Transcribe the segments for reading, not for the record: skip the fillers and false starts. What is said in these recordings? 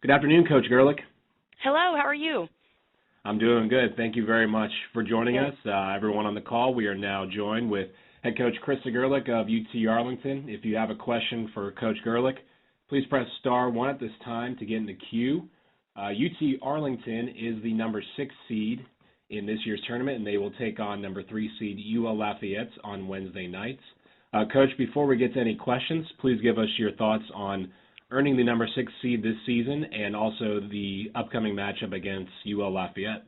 Good afternoon, Coach Gerlich. Hello, how are you? I'm doing good. Thank you very much for joining Good. us. Everyone on the call, we are now joined with head coach Krista Gerlich of UT Arlington. If you have a question for Coach Gerlich, please press star 1 at this time to get in the queue. UT Arlington is the number 6 seed in this year's tournament, and they will take on number 3 seed UL Lafayette on Wednesday nights. Coach, before we get to any questions, please give us your thoughts on earning the number 6 seed this season and also the upcoming matchup against UL Lafayette.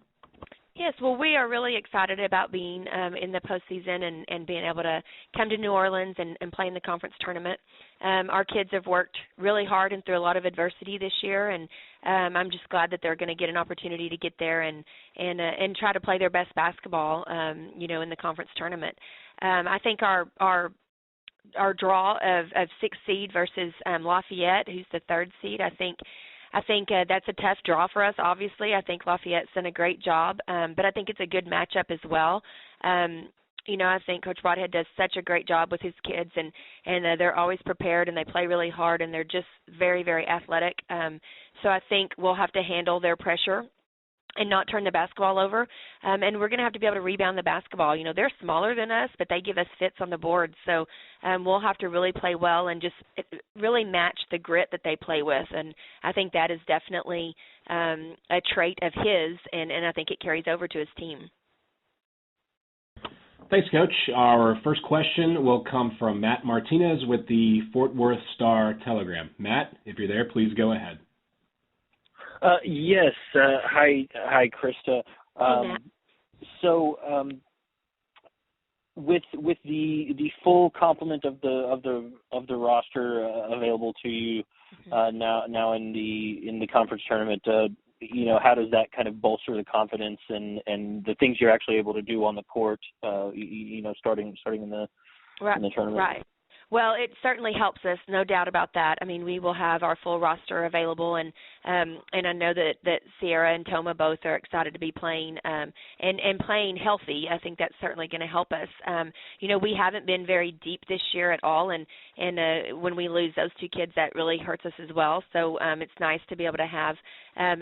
Yes, well, we are really excited about being in the postseason and being able to come to New Orleans and play in the conference tournament. Our kids have worked really hard and through a lot of adversity this year, and I'm just glad that they're going to get an opportunity to get there and try to play their best basketball, in the conference tournament. I think our draw of 6 seed versus Lafayette, who's the 3rd seed, I think that's a tough draw for us, obviously. I think Lafayette's done a great job, but I think it's a good matchup as well. I think Coach Broadhead does such a great job with his kids, and they're always prepared, and they play really hard, and they're just very, very athletic. So I think we'll have to handle their pressure and not turn the basketball over. And we're going to have to be able to rebound the basketball. They're smaller than us, but they give us fits on the board. So we'll have to really play well and just really match the grit that they play with. And I think that is definitely a trait of his, and I think it carries over to his team. Thanks, Coach. Our first question will come from Matt Martinez with the Fort Worth Star-Telegram. Matt, if you're there, please go ahead. Yes. Hi, Krista. Hey, Matt. So, with the full complement of the roster available to you now in the conference tournament, how does that kind of bolster the confidence and the things you're actually able to do on the court? Starting in the tournament. Right. Well, it certainly helps us, no doubt about that. I mean, we will have our full roster available, and I know that Sierra and Toma both are excited to be playing and playing healthy. I think that's certainly going to help us. We haven't been very deep this year at all, and when we lose those 2 kids, that really hurts us as well. So it's nice to be able to have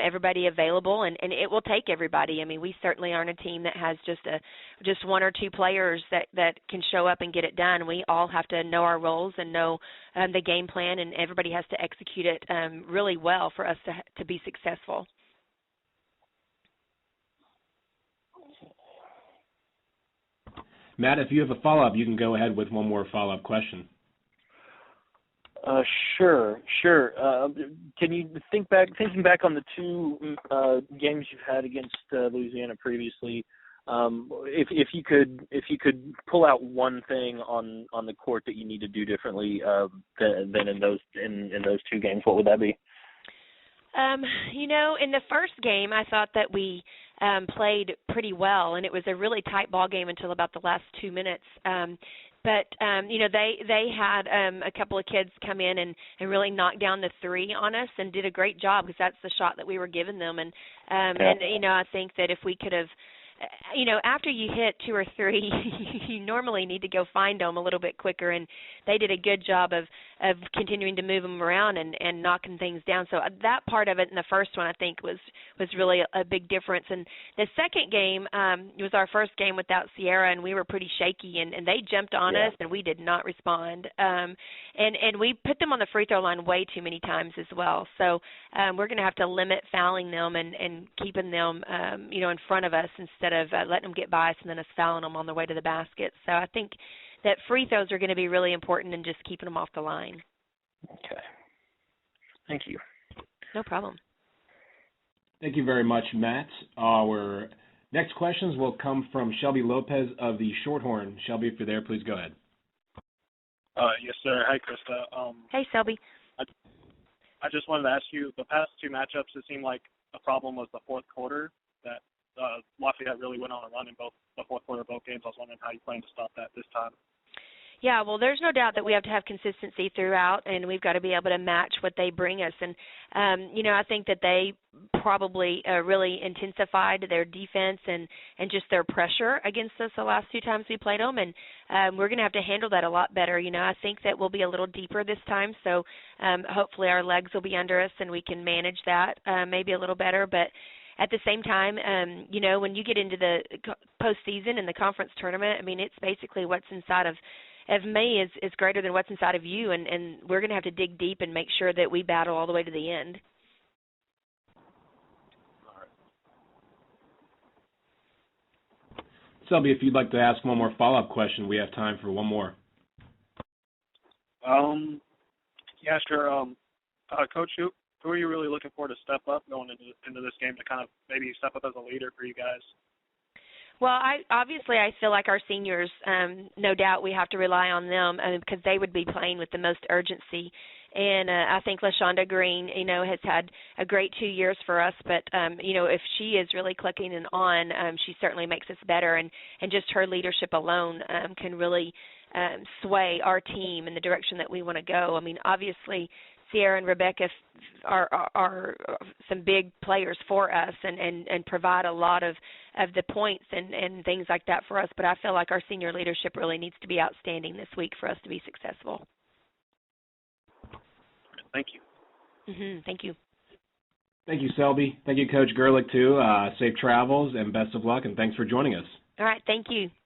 everybody available, and it will take everybody. I mean, we certainly aren't a team that has just 1 or 2 players that can show up and get it done. We all have to know our roles and know the game plan, and everybody has to execute it really well for us to be successful. Matt, if you have a follow-up, you can go ahead with one more follow-up question. Sure. Can you thinking back on the 2 games you've had against Louisiana previously? If you could pull out one thing on the court that you need to do differently than in those 2 games, what would that be? In the first game, I thought that we played pretty well, and it was a really tight ball game until about the last 2 minutes. But they had a couple of kids come in and really knock down the 3 on us and did a great job, because that's the shot that we were giving them. And I think that if we could have, after you hit 2 or 3, you normally need to go find them a little bit quicker, and they did a good job of continuing to move them around and knocking things down. So that part of it in the first one, I think, was really a big difference. And the second game was our first game without Sierra, and we were pretty shaky, and they jumped on us, and we did not respond. And we put them on the free throw line way too many times as well. So we're going to have to limit fouling them and keeping them, in front of us instead of letting them get by us and then us fouling them on the way to the basket. So I think that free throws are going to be really important and just keeping them off the line. Okay. Thank you. No problem. Thank you very much, Matt. Our next questions will come from Shelby Lopez of the Shorthorn. Shelby, if you're there, please go ahead. Yes, sir. Hi, Krista. Hey, Shelby. I just wanted to ask you, the past 2 matchups, it seemed like the problem was the fourth quarter, that Lafayette really went on a run in both the fourth quarter of both games. I was wondering how you plan to stop that this time. Yeah, well, there's no doubt that we have to have consistency throughout, and we've got to be able to match what they bring us. And, I think that they probably really intensified their defense and just their pressure against us the last two times we played them, and we're going to have to handle that a lot better. I think that we'll be a little deeper this time, so hopefully our legs will be under us and we can manage that maybe a little better. But at the same time, when you get into the postseason and the conference tournament, I mean, it's basically what's inside of me is greater than what's inside of you, and we're going to have to dig deep and make sure that we battle all the way to the end. Selby, if you'd like to ask one more follow-up question, we have time for one more. Yeah, sure. Coach, who are you really looking for to step up going into this game to kind of maybe step up as a leader for you guys? Well, I feel like our seniors, no doubt we have to rely on them because they would be playing with the most urgency. And I think LaShonda Green, has had a great 2 years for us. But, if she is really clicking and on, she certainly makes us better. And just her leadership alone can really sway our team in the direction that we want to go. I mean, obviously, Sierra and Rebecca are some big players for us and provide a lot of the points and things like that for us. But I feel like our senior leadership really needs to be outstanding this week for us to be successful. Thank you. Thank you. Thank you, Selby. Thank you, Coach Gerlich, too. Safe travels and best of luck, and thanks for joining us. All right. Thank you.